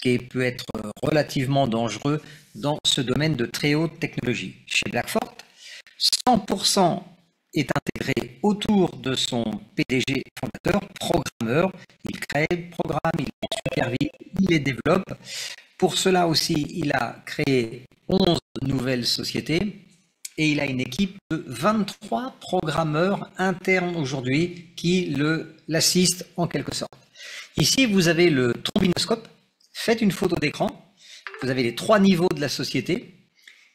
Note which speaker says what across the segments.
Speaker 1: qui peut être relativement dangereux dans ce domaine de très haute technologie. Chez Blackfort, 100% est intégré autour de son PDG fondateur, programmeur. Il crée le programme, il les supervise, il les développe. Pour cela aussi, il a créé 11 nouvelles sociétés et il a une équipe de 23 programmeurs internes aujourd'hui qui l'assistent en quelque sorte. Ici, vous avez le trombinoscope. Faites une photo d'écran. Vous avez les 3 niveaux de la société.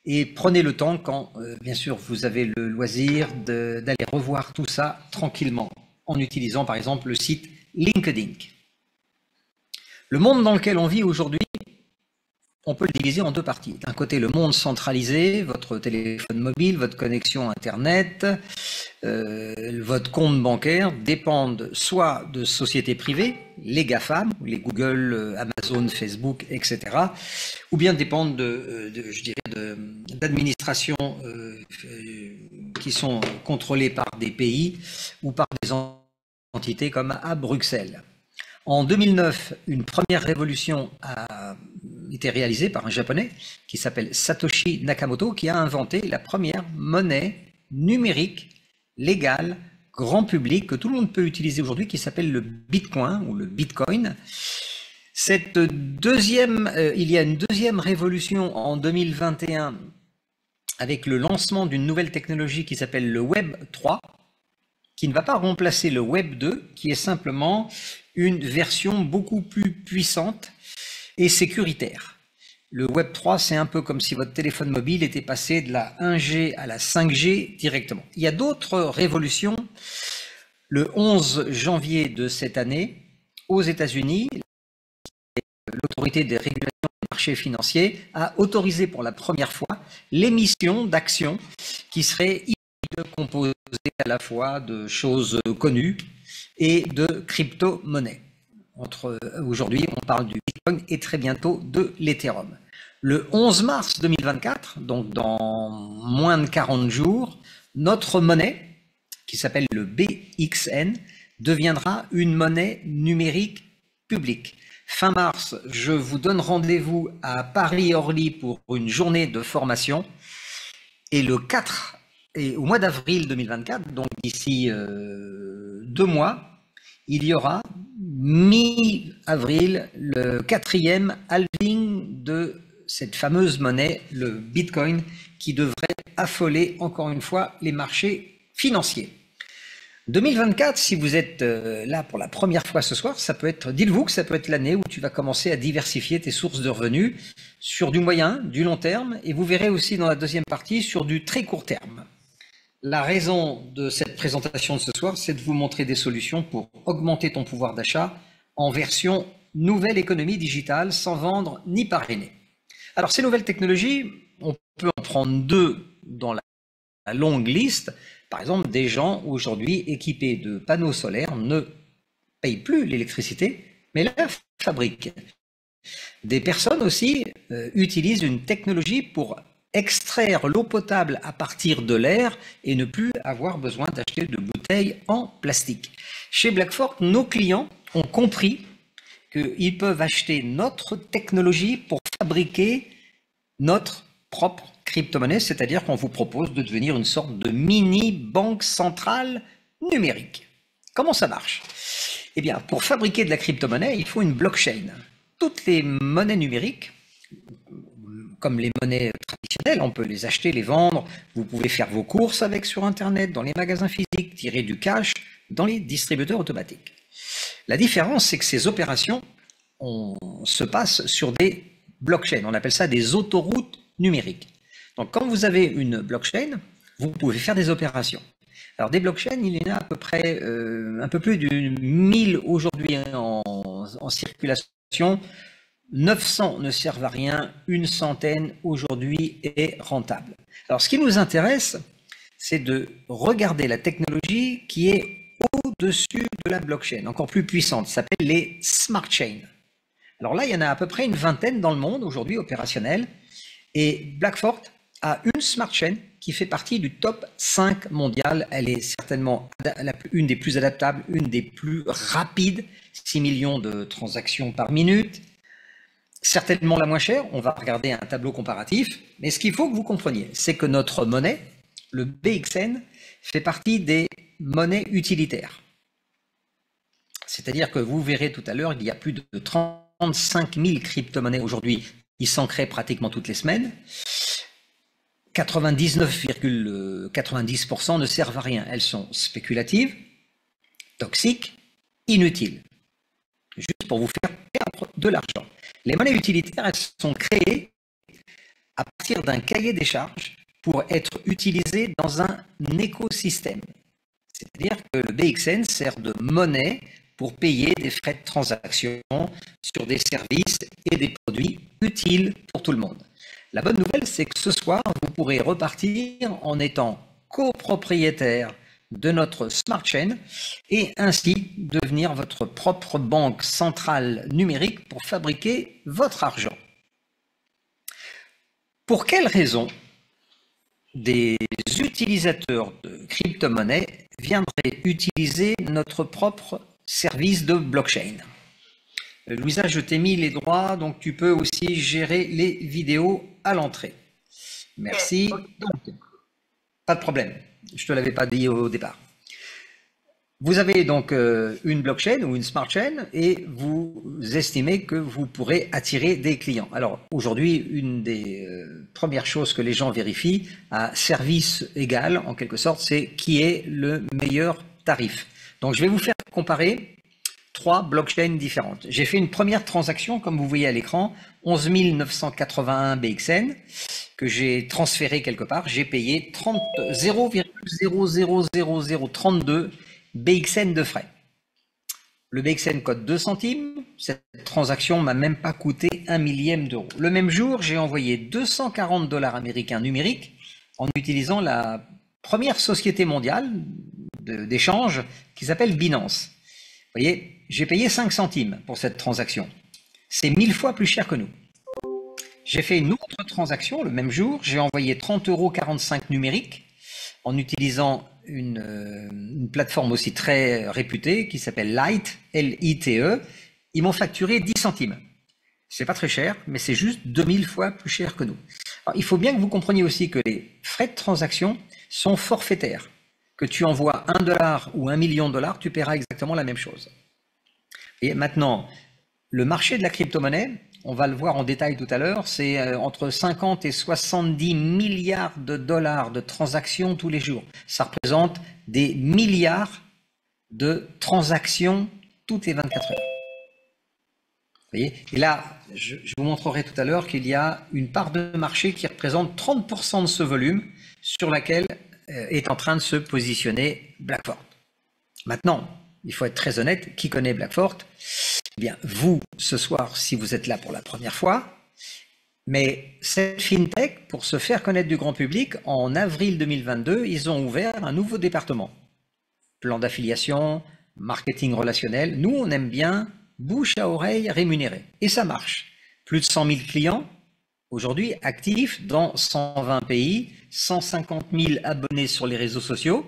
Speaker 1: Et prenez le temps quand, bien sûr, vous avez le loisir d'aller revoir tout ça tranquillement en utilisant, par exemple, le site LinkedIn. Le monde dans lequel on vit aujourd'hui, on peut le diviser en 2 parties. D'un côté, le monde centralisé, votre téléphone mobile, votre connexion Internet, votre compte bancaire dépendent soit de sociétés privées, les GAFAM, les Google, Amazon, Facebook, etc., ou bien dépendent d'administrations qui sont contrôlées par des pays ou par des entités comme à Bruxelles. En 2009, une première révolution a été réalisée par un Japonais qui s'appelle Satoshi Nakamoto, qui a inventé la première monnaie numérique, légale, grand public, que tout le monde peut utiliser aujourd'hui, qui s'appelle le Bitcoin ou le Bitcoin. Il y a une deuxième révolution en 2021 avec le lancement d'une nouvelle technologie qui s'appelle le Web 3, qui ne va pas remplacer le Web 2, qui est simplement une version beaucoup plus puissante et sécuritaire. Le Web 3, c'est un peu comme si votre téléphone mobile était passé de la 1G à la 5G directement. Il y a d'autres révolutions. Le 11 janvier de cette année, aux États-Unis, l'autorité des régulations des marchés financiers a autorisé pour la première fois l'émission d'actions qui seraient composées à la fois de choses connues et de crypto-monnaies. Aujourd'hui, on parle du Bitcoin et très bientôt de l'Ethereum. Le 11 mars 2024, donc dans moins de 40 jours, notre monnaie, qui s'appelle le BXN, deviendra une monnaie numérique publique. Fin mars, je vous donne rendez-vous à Paris-Orly pour une journée de formation. Et au mois d'avril 2024, donc d'ici 2 mois, il y aura mi-avril le 4e halving de cette fameuse monnaie, le Bitcoin, qui devrait affoler encore une fois les marchés financiers. 2024, si vous êtes là pour la première fois ce soir, dites-vous que ça peut être l'année où tu vas commencer à diversifier tes sources de revenus sur du moyen, du long terme, et vous verrez aussi dans la deuxième partie sur du très court terme. La raison de cette présentation de ce soir, c'est de vous montrer des solutions pour augmenter ton pouvoir d'achat en version nouvelle économie digitale sans vendre ni parrainer. Alors ces nouvelles technologies, on peut en prendre 2 dans la longue liste. Par exemple, des gens aujourd'hui équipés de panneaux solaires ne payent plus l'électricité, mais la fabriquent. Des personnes aussi utilisent une technologie pour extraire l'eau potable à partir de l'air et ne plus avoir besoin d'acheter de bouteilles en plastique. Chez Blackfort, nos clients ont compris qu'ils peuvent acheter notre technologie pour fabriquer notre propre crypto-monnaie, c'est-à-dire qu'on vous propose de devenir une sorte de mini-banque centrale numérique. Comment ça marche? Eh bien, pour fabriquer de la crypto-monnaie, il faut une blockchain. Toutes les monnaies numériques, comme les monnaies traditionnelles, on peut les acheter, les vendre, vous pouvez faire vos courses avec sur Internet, dans les magasins physiques, tirer du cash dans les distributeurs automatiques. La différence, c'est que ces opérations se passent sur des blockchains, on appelle ça des autoroutes numériques. Donc quand vous avez une blockchain, vous pouvez faire des opérations. Alors des blockchains, il y en a à peu près un peu plus de 1000 aujourd'hui en circulation. 900 ne servent à rien, une centaine aujourd'hui est rentable. Alors ce qui nous intéresse, c'est de regarder la technologie qui est au-dessus de la blockchain, encore plus puissante, ça s'appelle les smart chains. Alors là, il y en a à peu près une vingtaine dans le monde aujourd'hui opérationnelles, et Blackfort a une smart chain qui fait partie du top 5 mondial. Elle est certainement une des plus adaptables, une des plus rapides, 6 millions de transactions par minute. certainement la moins chère. On va regarder un tableau comparatif. Mais ce qu'il faut que vous compreniez, c'est que notre monnaie, le BXN, fait partie des monnaies utilitaires. C'est-à-dire que vous verrez tout à l'heure, il y a plus de 35 000 crypto-monnaies aujourd'hui. Ils s'en créent pratiquement toutes les semaines. 99,90% ne servent à rien. Elles sont spéculatives, toxiques, inutiles. Juste pour vous faire perdre de l'argent. Les monnaies utilitaires, elles sont créées à partir d'un cahier des charges pour être utilisées dans un écosystème. C'est-à-dire que le BXN sert de monnaie pour payer des frais de transaction sur des services et des produits utiles pour tout le monde. La bonne nouvelle, c'est que ce soir, vous pourrez repartir en étant copropriétaire de notre Smart Chain et ainsi devenir votre propre banque centrale numérique pour fabriquer votre argent. Pour quelles raisons des utilisateurs de crypto-monnaies viendraient utiliser notre propre service de blockchain? Louisa, je t'ai mis les droits, donc tu peux aussi gérer les vidéos à l'entrée. Merci. Donc, pas de problème, je ne te l'avais pas dit au départ. Vous avez donc une blockchain ou une smart chain et vous estimez que vous pourrez attirer des clients. Alors aujourd'hui, une des premières choses que les gens vérifient à service égal, en quelque sorte, c'est qui est le meilleur tarif. Donc je vais vous faire comparer 3 blockchains différentes. J'ai fait une première transaction, comme vous voyez à l'écran, 11 981 BXN, que j'ai transféré quelque part. J'ai payé 0,00032 BXN de frais. Le BXN cote 2 centimes. Cette transaction m'a même pas coûté 1 millième d'euro. Le même jour, j'ai envoyé 240 $ américains numériques en utilisant la première société mondiale d'échange qui s'appelle Binance. Vous voyez, j'ai payé 5 centimes pour cette transaction. C'est 1000 fois plus cher que nous. J'ai fait une autre transaction le même jour. J'ai envoyé 30,45 € numériques en utilisant une plateforme aussi très réputée qui s'appelle Lite, L-I-T-E. Ils m'ont facturé 10 centimes. C'est pas très cher, mais c'est juste 2000 fois plus cher que nous. Alors, il faut bien que vous compreniez aussi que les frais de transaction sont forfaitaires. Que tu envoies 1 $ ou 1 million de $, tu paieras exactement la même chose. Et maintenant, le marché de la crypto-monnaie, on va le voir en détail tout à l'heure, c'est entre 50 et 70 milliards de dollars de transactions tous les jours. Ça représente des milliards de transactions toutes les 24 heures. Vous voyez? Et là, je vous montrerai tout à l'heure qu'il y a une part de marché qui représente 30% de ce volume sur laquelle est en train de se positionner Blackfort. Maintenant, il faut être très honnête, qui connaît Blackfort? Eh bien, vous, ce soir, si vous êtes là pour la première fois, mais cette FinTech, pour se faire connaître du grand public, en avril 2022, ils ont ouvert un nouveau département. Plan d'affiliation, marketing relationnel. Nous, on aime bien bouche à oreille rémunéré. Et ça marche. Plus de 100 000 clients, aujourd'hui actifs dans 120 pays, 150 000 abonnés sur les réseaux sociaux,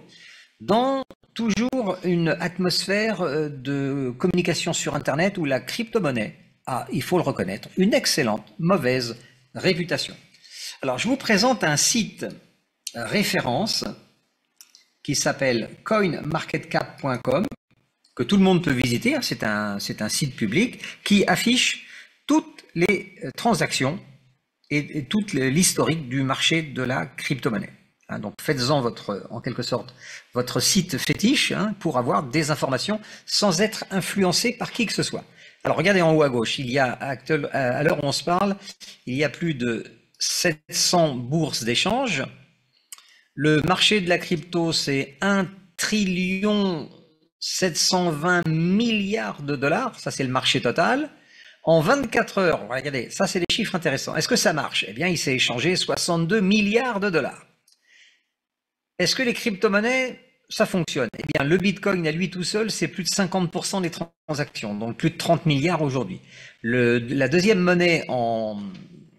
Speaker 1: dans toujours une atmosphère de communication sur Internet où la crypto-monnaie a, il faut le reconnaître, une excellente, mauvaise réputation. Alors, je vous présente un site référence qui s'appelle coinmarketcap.com, que tout le monde peut visiter, c'est un site public qui affiche toutes les transactions et tout l'historique du marché de la crypto-monnaie. Donc faites-en en quelque sorte votre site fétiche pour avoir des informations sans être influencé par qui que ce soit. Alors regardez en haut à gauche, il y a à l'heure où on se parle, il y a plus de 700 bourses d'échange. Le marché de la crypto, c'est 1 720 milliards de dollars, ça c'est le marché total. En 24 heures, regardez, ça c'est des chiffres intéressants. Est-ce que ça marche? Eh bien, il s'est échangé 62 milliards de dollars. Est-ce que les crypto-monnaies, ça fonctionne? Eh bien, le Bitcoin à lui tout seul, c'est plus de 50% des transactions, donc plus de 30 milliards aujourd'hui. La deuxième monnaie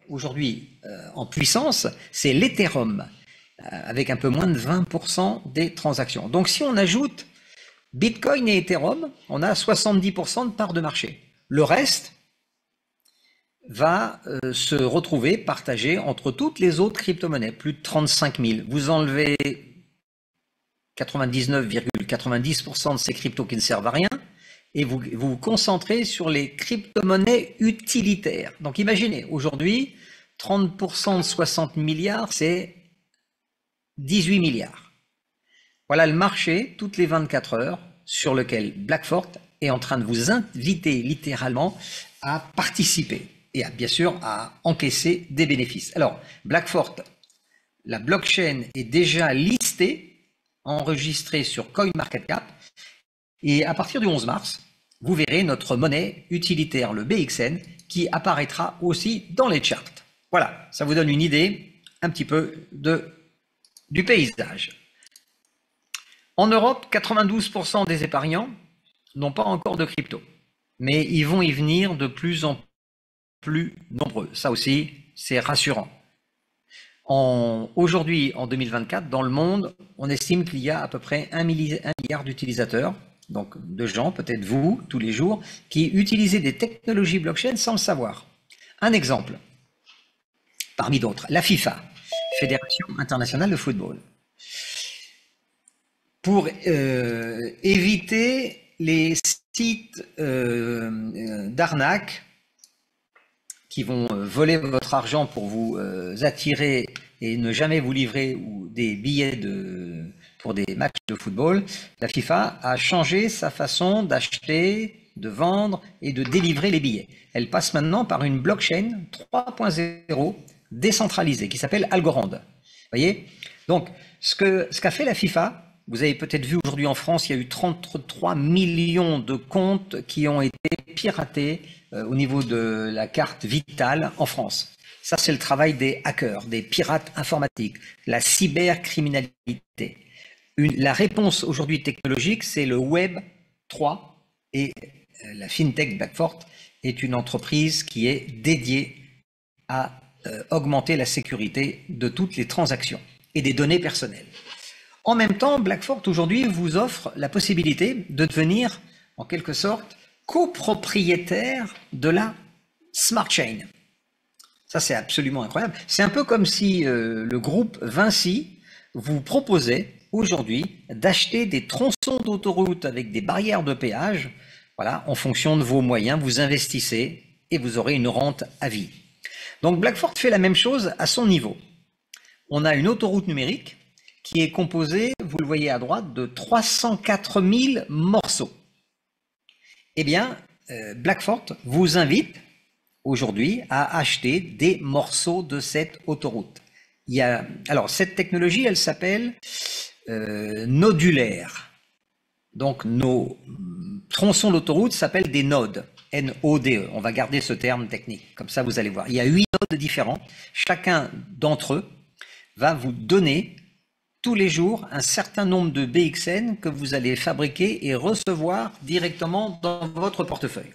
Speaker 1: aujourd'hui en puissance, c'est l'Ethereum, avec un peu moins de 20% des transactions. Donc si on ajoute Bitcoin et Ethereum, on a 70% de part de marché. Le reste, va se retrouver partagé entre toutes les autres crypto-monnaies, plus de 35 000. Vous enlevez 99,90% de ces cryptos qui ne servent à rien et vous vous concentrez sur les crypto-monnaies utilitaires. Donc imaginez, aujourd'hui, 30% de 60 milliards, c'est 18 milliards. Voilà le marché toutes les 24 heures sur lequel Blackfort est en train de vous inviter littéralement à participer et bien sûr à encaisser des bénéfices. Alors, Blackfort, la blockchain est déjà listée, enregistrée sur CoinMarketCap et à partir du 11 mars, vous verrez notre monnaie utilitaire, le BXN, qui apparaîtra aussi dans les charts. Voilà, ça vous donne une idée un petit peu du paysage. En Europe, 92% des épargnants n'ont pas encore de crypto, mais ils vont y venir de plus en plus nombreux. Ça aussi, c'est rassurant. Aujourd'hui, en 2024, dans le monde, on estime qu'il y a à peu près 1 milliard d'utilisateurs, donc de gens, peut-être vous, tous les jours, qui utilisent des technologies blockchain sans le savoir. Un exemple, parmi d'autres, la FIFA, Fédération internationale de football. Pour éviter les sites d'arnaque qui vont voler votre argent pour vous attirer et ne jamais vous livrer ou des billets pour des matchs de football, la FIFA a changé sa façon d'acheter, de vendre et de délivrer les billets. Elle passe maintenant par une blockchain 3.0 décentralisée qui s'appelle Algorand. Voyez? Donc, ce qu'a fait la FIFA, vous avez peut-être vu aujourd'hui en France, il y a eu 33 millions de comptes qui ont été piratés au niveau de la carte vitale en France. Ça, c'est le travail des hackers, des pirates informatiques, la cybercriminalité. La réponse aujourd'hui technologique, c'est le Web 3 et la FinTech Blackfort est une entreprise qui est dédiée à augmenter la sécurité de toutes les transactions et des données personnelles. En même temps, Blackfort aujourd'hui vous offre la possibilité de devenir, en quelque sorte, copropriétaire de la Smart Chain. Ça, c'est absolument incroyable. C'est un peu comme si le groupe Vinci vous proposait aujourd'hui d'acheter des tronçons d'autoroute avec des barrières de péage. Voilà, en fonction de vos moyens, vous investissez et vous aurez une rente à vie. Donc Blackfort fait la même chose à son niveau. On a une autoroute numérique qui est composée, vous le voyez à droite, de 304 000 morceaux. Eh bien, Blackfort vous invite aujourd'hui à acheter des morceaux de cette autoroute. Alors, cette technologie, elle s'appelle nodulaire. Donc, nos tronçons d'autoroute s'appellent des nodes, N-O-D-E. On va garder ce terme technique, comme ça vous allez voir. Il y a 8 nodes différents. Chacun d'entre eux va vous donner tous les jours un certain nombre de BXN que vous allez fabriquer et recevoir directement dans votre portefeuille.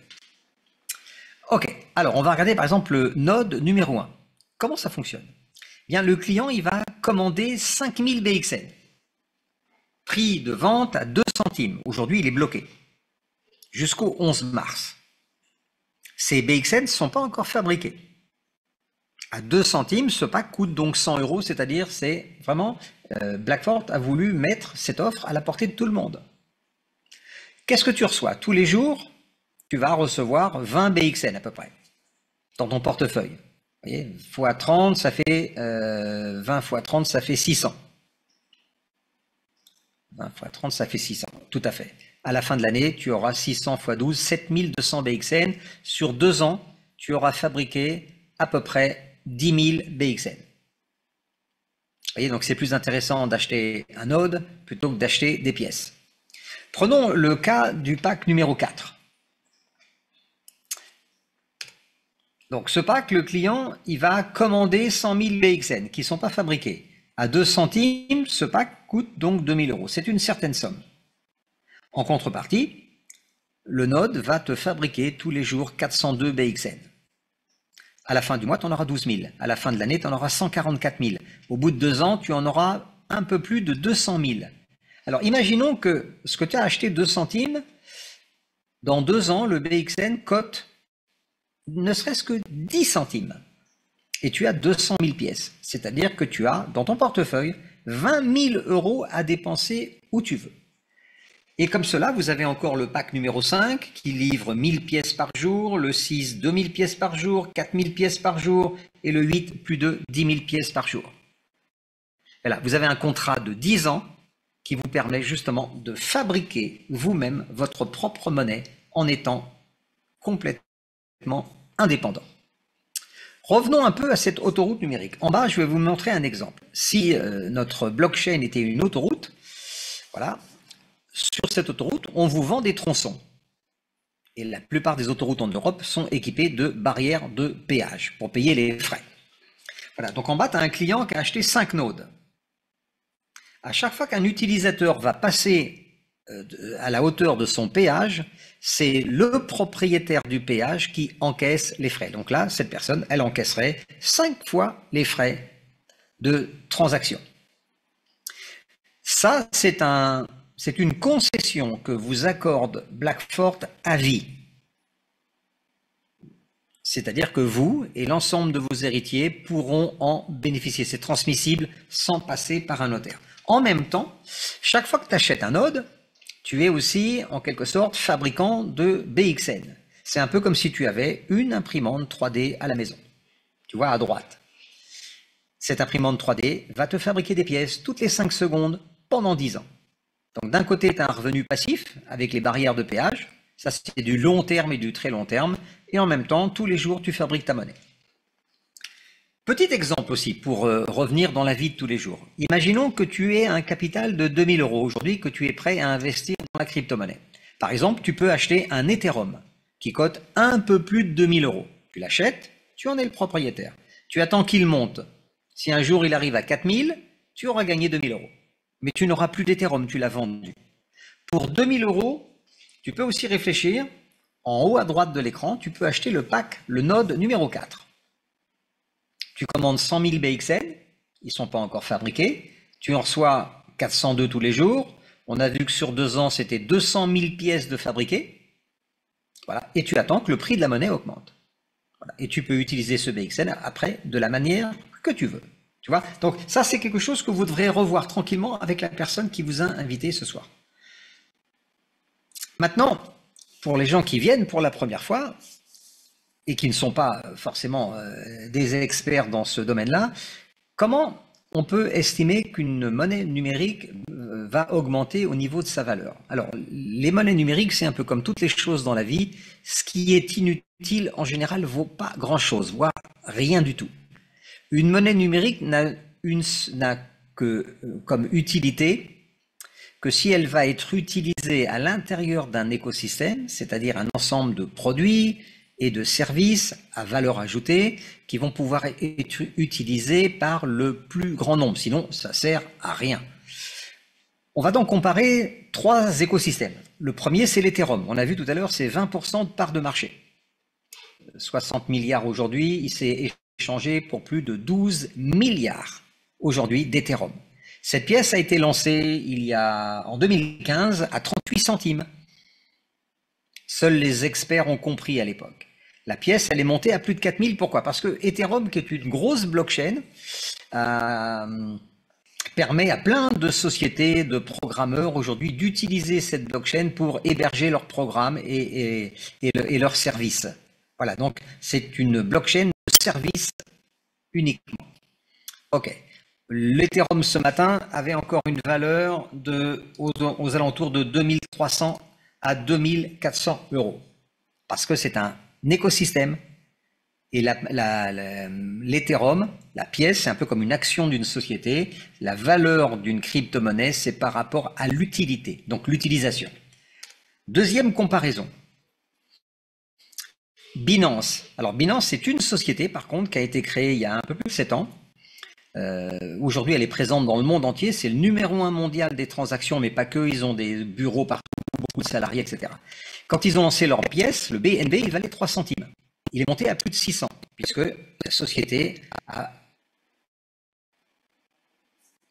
Speaker 1: Ok, alors on va regarder par exemple le node numéro 1. Comment ça fonctionne? Bien, le client il va commander 5000 BXN. Prix de vente à 2 centimes. Aujourd'hui, il est bloqué jusqu'au 11 mars. Ces BXN ne sont pas encore fabriqués. À 2 centimes, ce pack coûte donc 100 €, c'est-à-dire c'est vraiment Blackfort a voulu mettre cette offre à la portée de tout le monde. Qu'est-ce que tu reçois? Tous les jours, tu vas recevoir 20 BXN à peu près dans ton portefeuille. Vous voyez, x 30, ça fait 20 x 30, ça fait 600. 20 x 30, ça fait 600, tout à fait. À la fin de l'année, tu auras 600 x 12, 7200 BXN. Sur 2 ans, tu auras fabriqué à peu près 10 000 BXN. Vous voyez, donc c'est plus intéressant d'acheter un node plutôt que d'acheter des pièces. Prenons le cas du pack numéro 4. Donc ce pack, le client, il va commander 100 000 BXN qui ne sont pas fabriqués. À 2 centimes, ce pack coûte donc 2000 €. C'est une certaine somme. En contrepartie, le node va te fabriquer tous les jours 402 BXN. À la fin du mois, tu en auras 12 000. À la fin de l'année, tu en auras 144 000. Au bout de 2 ans, tu en auras un peu plus de 200 000. Alors, imaginons que ce que tu as acheté 2 centimes, dans 2 ans, le BXN cote ne serait-ce que 10 centimes. Et tu as 200 000 pièces. C'est-à-dire que tu as, dans ton portefeuille, 20 000 euros à dépenser où tu veux. Et comme cela, vous avez encore le pack numéro 5 qui livre 1000 pièces par jour, le 6, 2000 pièces par jour, 4000 pièces par jour et le 8, plus de 10 000 pièces par jour. Voilà, vous avez un contrat de 10 ans qui vous permet justement de fabriquer vous-même votre propre monnaie en étant complètement indépendant. Revenons un peu à cette autoroute numérique. En bas, je vais vous montrer un exemple. Si notre blockchain était une autoroute, voilà, sur cette autoroute, on vous vend des tronçons. Et la plupart des autoroutes en Europe sont équipées de barrières de péage pour payer les frais. Voilà, donc en bas, tu as un client qui a acheté 5 nodes. À chaque fois qu'un utilisateur va passer à la hauteur de son péage, c'est le propriétaire du péage qui encaisse les frais. Donc là, cette personne, elle encaisserait 5 fois les frais de transaction. Ça, c'est une concession que vous accorde Blackfort à vie. C'est-à-dire que vous et l'ensemble de vos héritiers pourront en bénéficier. C'est transmissible sans passer par un notaire. En même temps, chaque fois que tu achètes un node, tu es aussi en quelque sorte fabricant de BXN. C'est un peu comme si tu avais une imprimante 3D à la maison. Tu vois à droite. Cette imprimante 3D va te fabriquer des pièces toutes les 5 secondes pendant 10 ans. Donc d'un côté, tu as un revenu passif avec les barrières de péage. Ça, c'est du long terme et du très long terme. Et en même temps, tous les jours, tu fabriques ta monnaie. Petit exemple aussi pour revenir dans la vie de tous les jours. Imaginons que tu aies un capital de 2000 euros aujourd'hui, que tu es prêt à investir dans la crypto-monnaie. Par exemple, tu peux acheter un Ethereum qui cote un peu plus de 2000 euros. Tu l'achètes, tu en es le propriétaire. Tu attends qu'il monte. Si un jour il arrive à 4000, tu auras gagné 2000 euros. Mais tu n'auras plus d'Ethereum, tu l'as vendu. Pour 2000 euros, tu peux aussi réfléchir. En haut à droite de l'écran, tu peux acheter le pack, le node numéro 4. Tu commandes 100 000 BXN, ils ne sont pas encore fabriqués. Tu en reçois 402 tous les jours. On a vu que sur 2 ans, c'était 200 000 pièces de fabriquées. Voilà. Et tu attends que le prix de la monnaie augmente. Voilà. Et tu peux utiliser ce BXN après de la manière que tu veux. Tu vois? Donc ça, c'est quelque chose que vous devrez revoir tranquillement avec la personne qui vous a invité ce soir. Maintenant, pour les gens qui viennent pour la première fois et qui ne sont pas forcément des experts dans ce domaine-là, comment on peut estimer qu'une monnaie numérique va augmenter au niveau de sa valeur? Alors, les monnaies numériques, c'est un peu comme toutes les choses dans la vie. Ce qui est inutile, en général, ne vaut pas grand-chose, voire rien du tout. Une monnaie numérique n'a que comme utilité que si elle va être utilisée à l'intérieur d'un écosystème, c'est-à-dire un ensemble de produits et de services à valeur ajoutée qui vont pouvoir être utilisés par le plus grand nombre. Sinon, ça sert à rien. On va donc comparer 3 écosystèmes. Le premier, c'est l'Ethereum. On a vu tout à l'heure, c'est 20% de part de marché. 60 milliards aujourd'hui, il s'est échangé pour plus de 12 milliards aujourd'hui d'Ethereum. Cette pièce a été lancée en 2015 à 38 centimes. Seuls les experts ont compris à l'époque. La pièce, elle est montée à plus de 4000. Pourquoi? Parce que Ethereum, qui est une grosse blockchain, permet à plein de sociétés, de programmeurs aujourd'hui d'utiliser cette blockchain pour héberger leurs programmes et leurs services. Voilà, donc c'est une blockchain de service uniquement. Ok. L'Ethereum ce matin avait encore une valeur aux alentours de 2300 à 2400 euros. Parce que c'est un écosystème et l'Ethereum, la pièce, c'est un peu comme une action d'une société. La valeur d'une crypto-monnaie, c'est par rapport à l'utilité, donc l'utilisation. Deuxième comparaison. Binance. Alors Binance, c'est une société par contre qui a été créée il y a un peu plus de 7 ans. Aujourd'hui, elle est présente dans le monde entier. C'est le numéro 1 mondial des transactions, mais pas que. Ils ont des bureaux partout, beaucoup de salariés, etc. Quand ils ont lancé leur pièce, le BNB, il valait 3 centimes. Il est monté à plus de 600, puisque la société a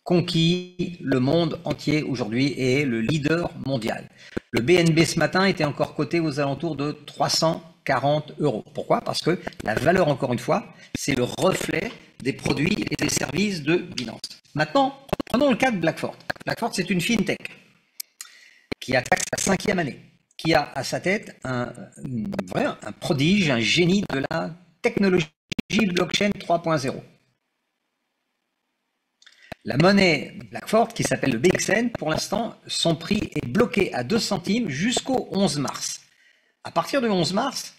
Speaker 1: conquis le monde entier aujourd'hui et est le leader mondial. Le BNB ce matin était encore coté aux alentours de 300 140 euros. Pourquoi? Parce que la valeur, encore une fois, c'est le reflet des produits et des services de Binance. Maintenant, prenons le cas de Blackford. Blackford, c'est une fintech qui attaque sa 5e année, qui a à sa tête un prodige, un génie de la technologie blockchain 3.0. La monnaie Blackford, qui s'appelle le BXN, pour l'instant, son prix est bloqué à 2 centimes jusqu'au 11 mars. À partir du 11 mars,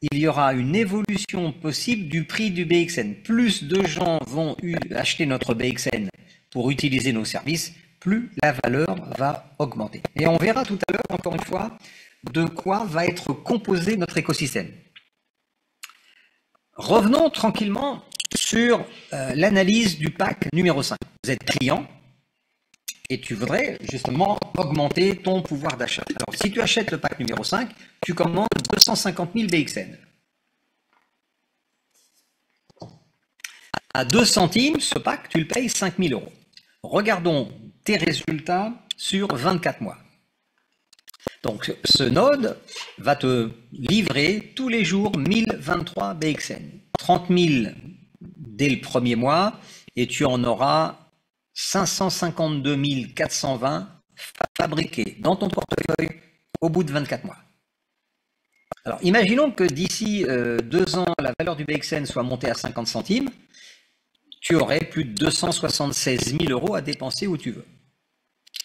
Speaker 1: il y aura une évolution possible du prix du BXN. Plus de gens vont acheter notre BXN pour utiliser nos services, plus la valeur va augmenter. Et on verra tout à l'heure, encore une fois, de quoi va être composé notre écosystème. Revenons tranquillement sur l'analyse du pack numéro 5. Vous êtes client et tu voudrais justement augmenter ton pouvoir d'achat. Alors, si tu achètes le pack numéro 5, tu commandes 250 000 BXN. À 2 centimes, ce pack, tu le payes 5 000 euros. Regardons tes résultats sur 24 mois. Donc, ce node va te livrer tous les jours 1023 BXN. 30 000 dès le premier mois et tu en auras 552 420 fabriqués dans ton portefeuille au bout de 24 mois. Alors, imaginons que d'ici 2 ans, la valeur du BXN soit montée à 50 centimes. Tu aurais plus de 276 000 euros à dépenser où tu veux.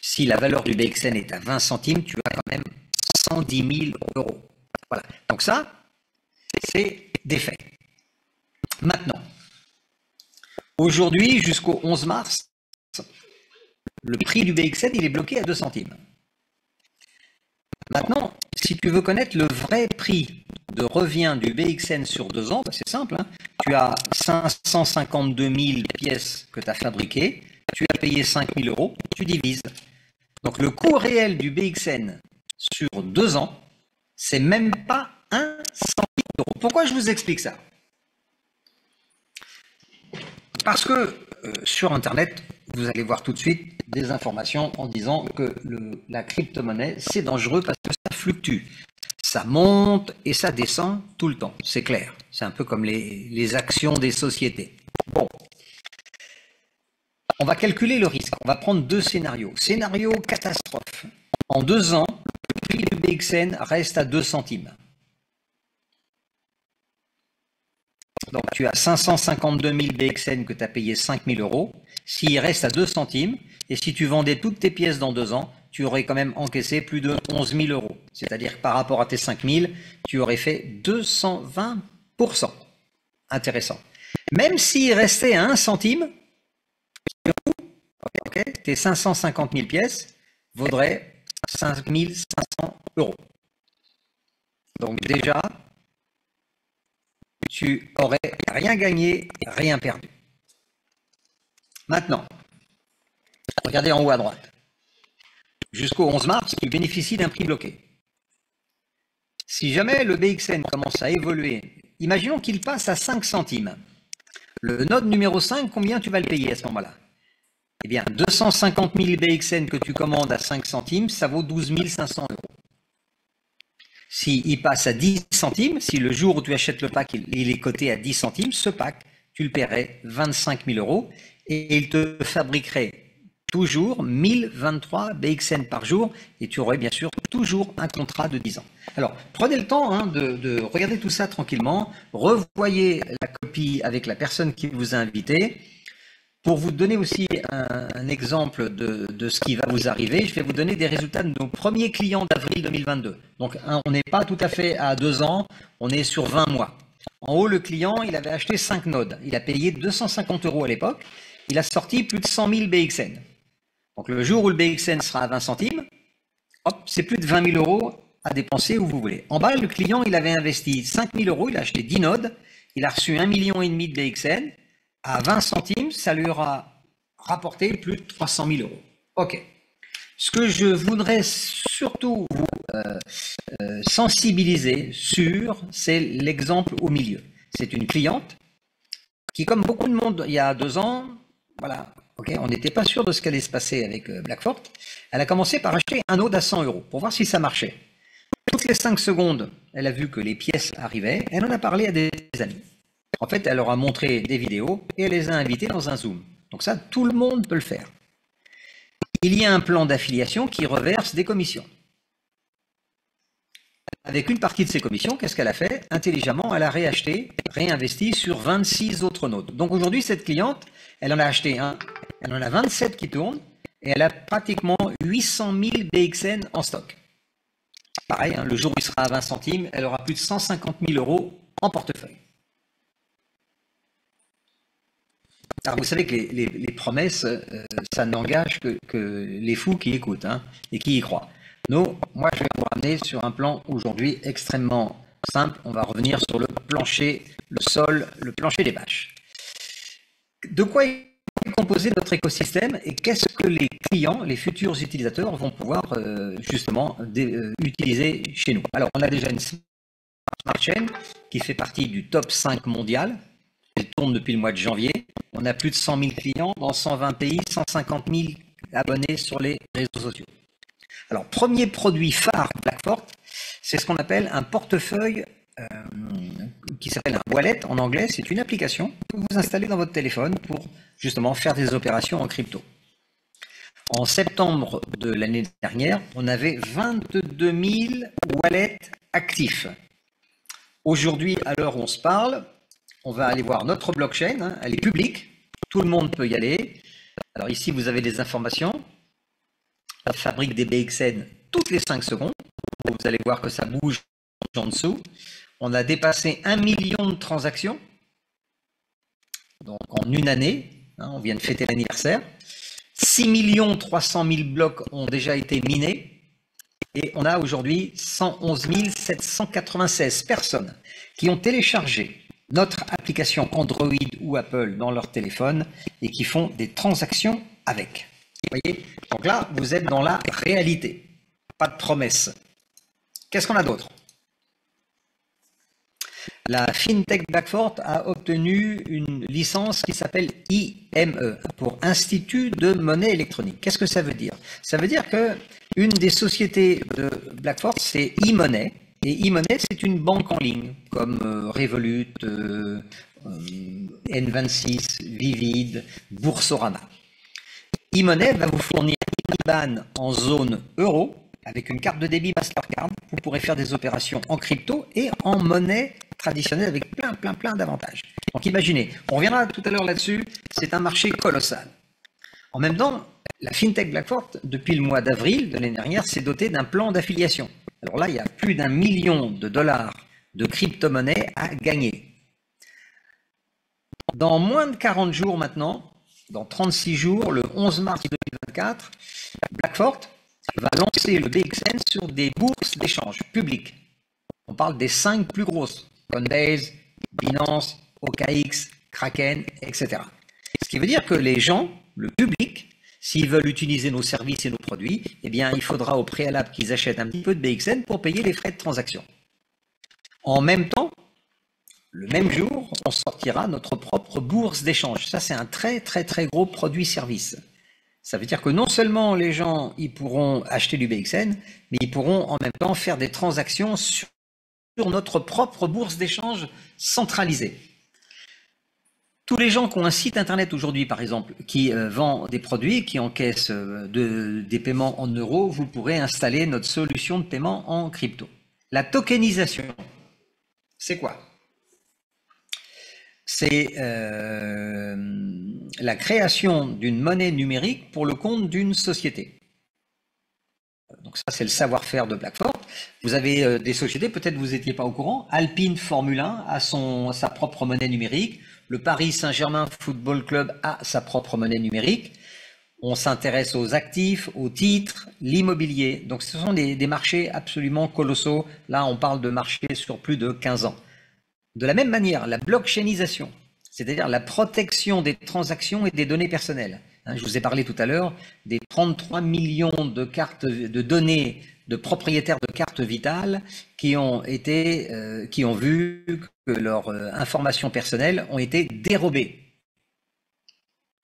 Speaker 1: Si la valeur du BXN est à 20 centimes, tu as quand même 110 000 euros. Voilà. Donc ça, c'est des faits. Maintenant, aujourd'hui, jusqu'au 11 mars, le prix du BXN, il est bloqué à 2 centimes. Maintenant, si tu veux connaître le vrai prix de revient du BXN sur 2 ans, c'est simple, hein. Tu as 552 000 pièces que tu as fabriquées, tu as payé 5 000 euros, tu divises. Donc le coût réel du BXN sur 2 ans, c'est même pas 1 centime d'euro. Pourquoi je vous explique ça? Parce que sur Internet, vous allez voir tout de suite des informations en disant que la crypto-monnaie, c'est dangereux parce que ça fluctue. Ça monte et ça descend tout le temps, c'est clair. C'est un peu comme les actions des sociétés. Bon. On va calculer le risque. On va prendre 2 scénarios. Scénario catastrophe. En 2 ans, le prix du BXN reste à 2 centimes. Donc tu as 552 000 BXN que tu as payé 5 000 euros. S'il reste à 2 centimes, et si tu vendais toutes tes pièces dans 2 ans, tu aurais quand même encaissé plus de 11 000 euros. C'est-à-dire que par rapport à tes 5 000, tu aurais fait 220%. Intéressant. Même s'il restait à 1 centime, tes 550 000 pièces vaudraient 5 500 euros. Donc déjà, tu aurais rien gagné, rien perdu. Maintenant, regardez en haut à droite. Jusqu'au 11 mars, tu bénéficies d'un prix bloqué. Si jamais le BXN commence à évoluer, imaginons qu'il passe à 5 centimes. Le node numéro 5, combien tu vas le payer à ce moment-là? Eh bien, 250 000 BXN que tu commandes à 5 centimes, ça vaut 12 500 euros. S'il passe à 10 centimes, si le jour où tu achètes le pack, il est coté à 10 centimes, ce pack, tu le paierais 25 000 euros et il te fabriquerait toujours 1023 BXN par jour et tu aurais bien sûr toujours un contrat de 10 ans. Alors, prenez le temps de regarder tout ça tranquillement, revoyez la copie avec la personne qui vous a invité. Pour vous donner aussi un exemple de ce qui va vous arriver, je vais vous donner des résultats de nos premiers clients d'avril 2022. Donc, on n'est pas tout à fait à 2 ans, on est sur 20 mois. En haut, le client, il avait acheté 5 nodes. Il a payé 250 euros à l'époque. Il a sorti plus de 100 000 BXN. Donc, le jour où le BXN sera à 20 centimes, hop, c'est plus de 20 000 euros à dépenser où vous voulez. En bas, le client, il avait investi 5 000 euros, il a acheté 10 nodes, il a reçu 1,5 million de BXN. À 20 centimes, ça lui aura rapporté plus de 300 000 euros. OK. Ce que je voudrais surtout vous sensibiliser sur, c'est l'exemple au milieu. C'est une cliente qui, comme beaucoup de monde il y a 2 ans, voilà, okay, on n'était pas sûr de ce qu'allait se passer avec Blackford. Elle a commencé par acheter un node à 100 euros pour voir si ça marchait. Toutes les 5 secondes, elle a vu que les pièces arrivaient, elle en a parlé à des amis. En fait, elle leur a montré des vidéos et elle les a invités dans un Zoom. Donc ça, tout le monde peut le faire. Il y a un plan d'affiliation qui reverse des commissions. Avec une partie de ces commissions, qu'est-ce qu'elle a fait? Intelligemment, elle a réinvesti sur 26 autres nodes. Donc aujourd'hui, cette cliente, elle en a acheté un, elle en a 27 qui tournent, et elle a pratiquement 800 000 BXN en stock. Pareil, le jour où il sera à 20 centimes, elle aura plus de 150 000 euros en portefeuille. Alors vous savez que les promesses, ça n'engage que les fous qui écoutent et qui y croient. Moi, je vais vous ramener sur un plan aujourd'hui extrêmement simple. On va revenir sur le plancher, le sol, le plancher des vaches. De quoi est composé notre écosystème et qu'est-ce que les clients, les futurs utilisateurs vont pouvoir justement utiliser chez nous? Alors, on a déjà une Smart Chain qui fait partie du top 5 mondial. Elle tourne depuis le mois de janvier. On a plus de 100 000 clients dans 120 pays, 150 000 abonnés sur les réseaux sociaux. Alors, premier produit phare Blackfort, c'est ce qu'on appelle un portefeuille qui s'appelle un wallet en anglais. C'est une application que vous installez dans votre téléphone pour justement faire des opérations en crypto. En septembre de l'année dernière, on avait 22 000 wallets actifs. Aujourd'hui, à l'heure où on se parle, on va aller voir notre blockchain, elle est publique, tout le monde peut y aller. Alors ici, vous avez des informations. Elle fabrique des BXN toutes les 5 secondes. Vous allez voir que ça bouge en dessous. On a dépassé 1 million de transactions. Donc en une année, on vient de fêter l'anniversaire. 6 300 000 blocs ont déjà été minés. Et on a aujourd'hui 111 796 personnes qui ont téléchargé notre application Android ou Apple dans leur téléphone et qui font des transactions avec. Vous voyez? Donc là, vous êtes dans la réalité. Pas de promesses. Qu'est-ce qu'on a d'autre? La FinTech Blackfort a obtenu une licence qui s'appelle IME, pour Institut de monnaie électronique. Qu'est-ce que ça veut dire? Ça veut dire que une des sociétés de Blackfort, c'est e-money. Et e-money, c'est une banque en ligne, comme Revolut, N26, Vivid, Boursorama. E-money va vous fournir une IBAN en zone euro, avec une carte de débit Mastercard. Vous pourrez faire des opérations en crypto et en monnaie traditionnelle avec plein d'avantages. Donc imaginez, on reviendra tout à l'heure là-dessus, c'est un marché colossal. En même temps, la FinTech Blackfort, depuis le mois d'avril de l'année dernière, s'est dotée d'un plan d'affiliation. Alors là, il y a plus d'1 million de dollars de crypto-monnaie à gagner. Dans moins de 40 jours maintenant, dans 36 jours, le 11 mars 2024, Blackfort va lancer le BXN sur des bourses d'échange publiques. On parle des 5 plus grosses, Coinbase, Binance, OKX, Kraken, etc. Ce qui veut dire que les gens, le public, s'ils veulent utiliser nos services et nos produits, eh bien, il faudra au préalable qu'ils achètent un petit peu de BXN pour payer les frais de transaction. En même temps, le même jour, on sortira notre propre bourse d'échange. Ça, c'est un très gros produit-service. Ça veut dire que non seulement les gens ils pourront acheter du BXN, mais ils pourront en même temps faire des transactions sur notre propre bourse d'échange centralisée. Tous les gens qui ont un site internet aujourd'hui, par exemple, qui vend des produits, qui encaissent des paiements en euros, vous pourrez installer notre solution de paiement en crypto. La tokenisation, c'est quoi? C'est la création d'une monnaie numérique pour le compte d'une société. Donc ça, c'est le savoir-faire de Blackfort. Vous avez des sociétés, peut-être vous n'étiez pas au courant, Alpine Formule 1 a sa propre monnaie numérique, le Paris Saint-Germain Football Club a sa propre monnaie numérique. On s'intéresse aux actifs, aux titres, l'immobilier. Donc ce sont des marchés absolument colossaux. Là, on parle de marchés sur plus de 15 ans. De la même manière, la blockchainisation, c'est-à-dire la protection des transactions et des données personnelles. Je vous ai parlé tout à l'heure des 33 millions de cartes, de données de propriétaires de cartes vitales qui ont vu que leurs informations personnelles ont été dérobées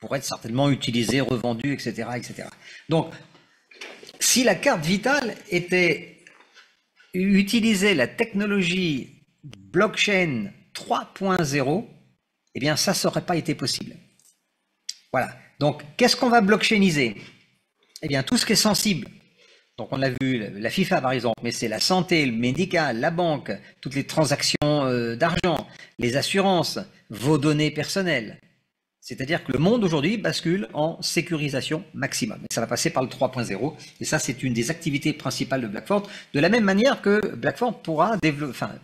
Speaker 1: pour être certainement utilisées, revendues, etc., etc. Donc, si la carte vitale était utiliser la technologie blockchain 3.0, eh bien ça n'aurait pas été possible. Voilà. Donc, qu'est-ce qu'on va blockchainiser? Eh bien, tout ce qui est sensible. Donc, on a vu la FIFA, par exemple, mais c'est la santé, le médical, la banque, toutes les transactions d'argent, les assurances, vos données personnelles. C'est-à-dire que le monde aujourd'hui bascule en sécurisation maximum. Et ça va passer par le 3.0. Et ça, c'est une des activités principales de Blackford. De la même manière que Blackford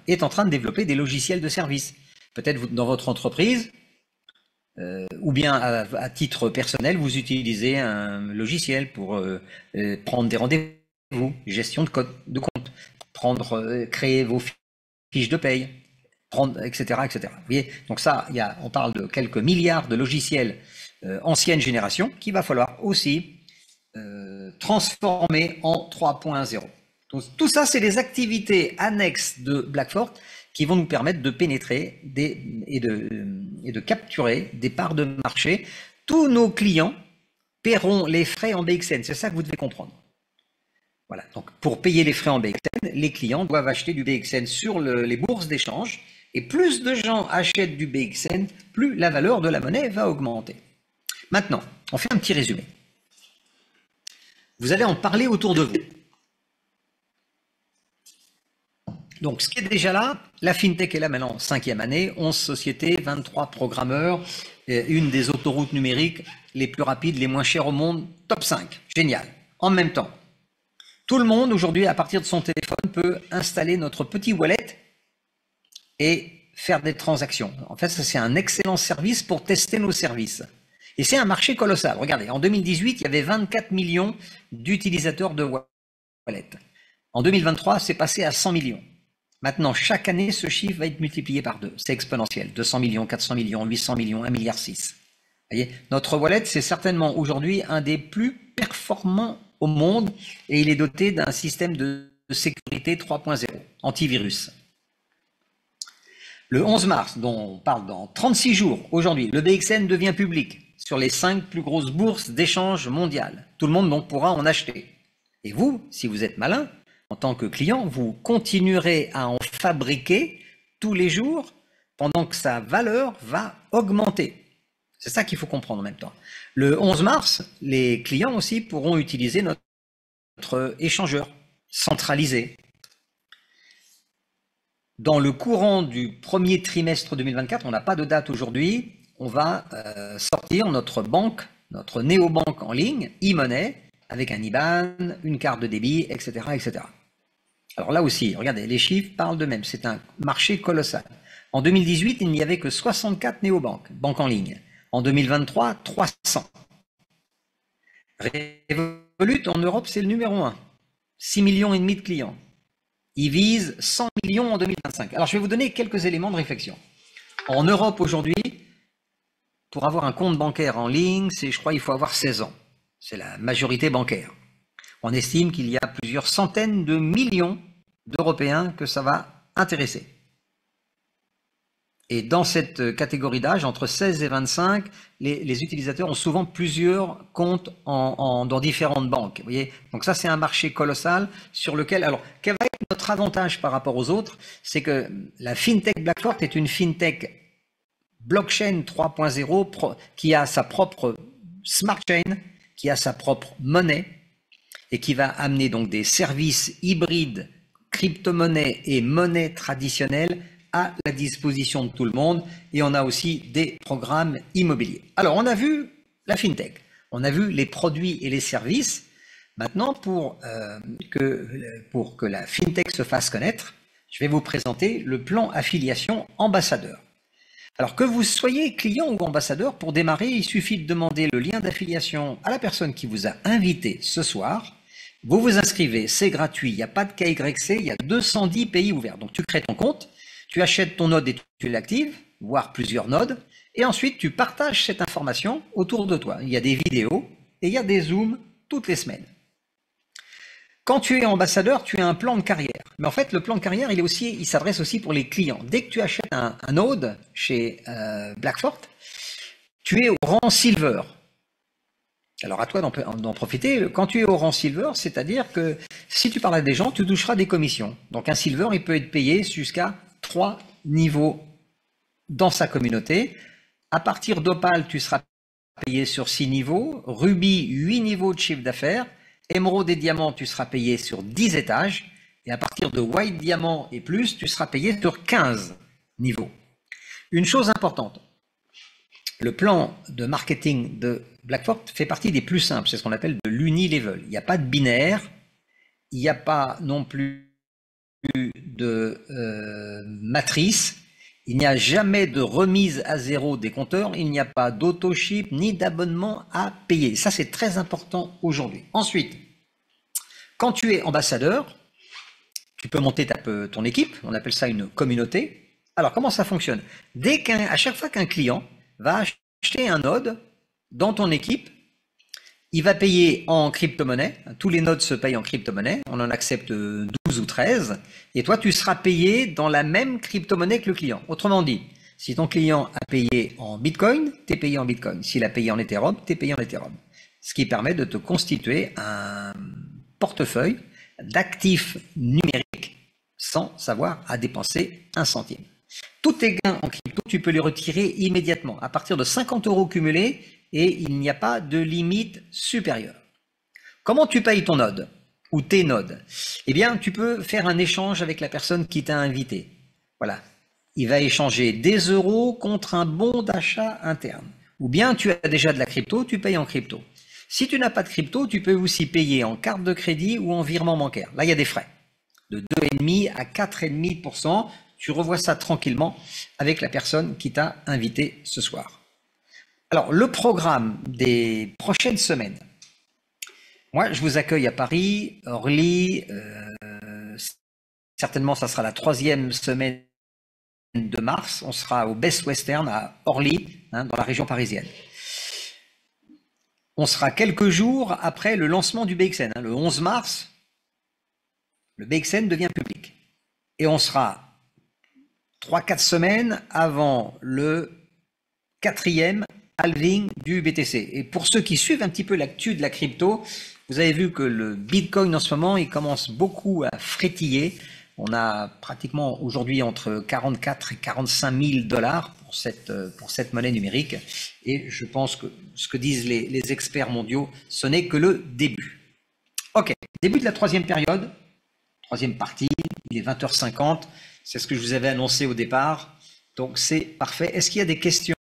Speaker 1: est en train de développer des logiciels de service. Peut-être dans votre entreprise, ou bien à titre personnel, vous utilisez un logiciel pour prendre des rendez-vous, gestion de compte, créer vos fiches de paye, etc., etc. Vous voyez, donc ça, on parle de quelques milliards de logiciels ancienne génération qu'il va falloir aussi transformer en 3.0. Donc tout ça, c'est des activités annexes de Blackford qui vont nous permettre de pénétrer et de capturer des parts de marché. Tous nos clients paieront les frais en BXN. C'est ça que vous devez comprendre. Voilà. Donc, pour payer les frais en BXN, les clients doivent acheter du BXN sur les bourses d'échange. Et plus de gens achètent du BXN, plus la valeur de la monnaie va augmenter. Maintenant, on fait un petit résumé. Vous allez en parler autour de vous. Donc, ce qui est déjà là, la FinTech est là maintenant, 5e année, 11 sociétés, 23 programmeurs, une des autoroutes numériques les plus rapides, les moins chères au monde, top 5. Génial. En même temps, tout le monde aujourd'hui, à partir de son téléphone, peut installer notre petit wallet et faire des transactions. En fait, ça c'est un excellent service pour tester nos services. Et c'est un marché colossal. Regardez, en 2018, il y avait 24 millions d'utilisateurs de wallet. En 2023, c'est passé à 100 millions. Maintenant, chaque année, ce chiffre va être multiplié par 2. C'est exponentiel. 200 millions, 400 millions, 800 millions, 1,6 milliard. Vous voyez, notre wallet, c'est certainement aujourd'hui un des plus performants au monde et il est doté d'un système de sécurité 3.0, antivirus. Le 11 mars, dont on parle dans 36 jours, aujourd'hui, le BXN devient public sur les 5 plus grosses bourses d'échange mondiales. Tout le monde donc pourra en acheter. Et vous, si vous êtes malin, en tant que client, vous continuerez à en fabriquer tous les jours pendant que sa valeur va augmenter. C'est ça qu'il faut comprendre en même temps. Le 11 mars, les clients aussi pourront utiliser notre échangeur centralisé. Dans le courant du premier trimestre 2024, on n'a pas de date aujourd'hui, on va sortir notre banque, notre néobanque en ligne, e-money, avec un IBAN, une carte de débit, etc., etc. Alors là aussi, regardez, les chiffres parlent d'eux-mêmes. C'est un marché colossal. En 2018, il n'y avait que 64 néobanques, banques en ligne. En 2023, 300. Revolut, en Europe, c'est le numéro 1. 6,5 millions de clients. Ils visent 100 millions en 2025. Alors, je vais vous donner quelques éléments de réflexion. En Europe, aujourd'hui, pour avoir un compte bancaire en ligne, je crois, il faut avoir 16 ans. C'est la majorité bancaire. On estime qu'il y a plusieurs centaines de millions d'Européens que ça va intéresser. Et dans cette catégorie d'âge, entre 16 et 25, les utilisateurs ont souvent plusieurs comptes dans différentes banques. Vous voyez, donc ça, c'est un marché colossal sur lequel... Alors, quel va être notre avantage par rapport aux autres? C'est que la FinTech Blackford est une FinTech blockchain 3.0 qui a sa propre smart chain, qui a sa propre monnaie et qui va amener donc des services hybrides, crypto-monnaie et monnaie traditionnelle à la disposition de tout le monde, et on a aussi des programmes immobiliers. Alors, on a vu la FinTech, on a vu les produits et les services. Maintenant, pour que la FinTech se fasse connaître, je vais vous présenter le plan affiliation ambassadeur. Alors, que vous soyez client ou ambassadeur, pour démarrer, il suffit de demander le lien d'affiliation à la personne qui vous a invité ce soir. Vous vous inscrivez, c'est gratuit, il n'y a pas de KYC, il y a 210 pays ouverts. Donc, tu crées ton compte. Tu achètes ton node et tu l'actives, voire plusieurs nodes, et ensuite tu partages cette information autour de toi. Il y a des vidéos et il y a des zooms toutes les semaines. Quand tu es ambassadeur, tu as un plan de carrière. Mais en fait, le plan de carrière, il s'adresse aussi pour les clients. Dès que tu achètes un node chez Blackford, tu es au rang silver. Alors à toi d'en profiter. Quand tu es au rang silver, c'est-à-dire que si tu parles à des gens, tu toucheras des commissions. Donc un silver, il peut être payé jusqu'à 3 niveaux dans sa communauté. À partir d'opale, tu seras payé sur 6 niveaux. Rubis, 8 niveaux de chiffre d'affaires. Émeraude et diamant, tu seras payé sur 10 étages. Et à partir de white, diamant et plus, tu seras payé sur 15 niveaux. Une chose importante, le plan de marketing de Blackfort fait partie des plus simples, c'est ce qu'on appelle de l'unilevel. Il n'y a pas de binaire, il n'y a pas non plus de matrice, il n'y a jamais de remise à zéro des compteurs, il n'y a pas d'auto-ship ni d'abonnement à payer. Ça, c'est très important aujourd'hui. Ensuite, quand tu es ambassadeur, tu peux monter ton équipe, on appelle ça une communauté. Alors, comment ça fonctionne? À chaque fois qu'un client va acheter un node dans ton équipe, il va payer en crypto-monnaie. Tous les nodes se payent en crypto-monnaie. On en accepte 12 ou 13. Et toi, tu seras payé dans la même crypto-monnaie que le client. Autrement dit, si ton client a payé en Bitcoin, tu es payé en Bitcoin. S'il a payé en Ethereum, tu es payé en Ethereum. Ce qui permet de te constituer un portefeuille d'actifs numériques sans avoir à dépenser un centime. Tous tes gains en crypto, tu peux les retirer immédiatement à partir de 50 € cumulés et il n'y a pas de limite supérieure. Comment tu payes ton node ou tes nodes? Eh bien, tu peux faire un échange avec la personne qui t'a invité. Voilà. Il va échanger des euros contre un bon d'achat interne. Ou bien tu as déjà de la crypto, tu payes en crypto. Si tu n'as pas de crypto, tu peux aussi payer en carte de crédit ou en virement bancaire. Là, il y a des frais de 2,5 à 4,5%. Tu revois ça tranquillement avec la personne qui t'a invité ce soir. Alors, le programme des prochaines semaines. Moi, je vous accueille à Paris, Orly. Certainement, ça sera la 3e semaine de mars. On sera au Best Western à Orly, dans la région parisienne. On sera quelques jours après le lancement du BXN. Le 11 mars, le BXN devient public. Et on sera 3-4 semaines avant le 4e halving du BTC. Et pour ceux qui suivent un petit peu l'actu de la crypto, vous avez vu que le Bitcoin en ce moment, il commence beaucoup à frétiller. On a pratiquement aujourd'hui entre 44 et 45 000 $ pour cette monnaie numérique. Et je pense que ce que disent les experts mondiaux, ce n'est que le début. Ok, début de la 3e période, 3e partie, il est 20h50. C'est ce que je vous avais annoncé au départ. Donc c'est parfait. Est-ce qu'il y a des questions ?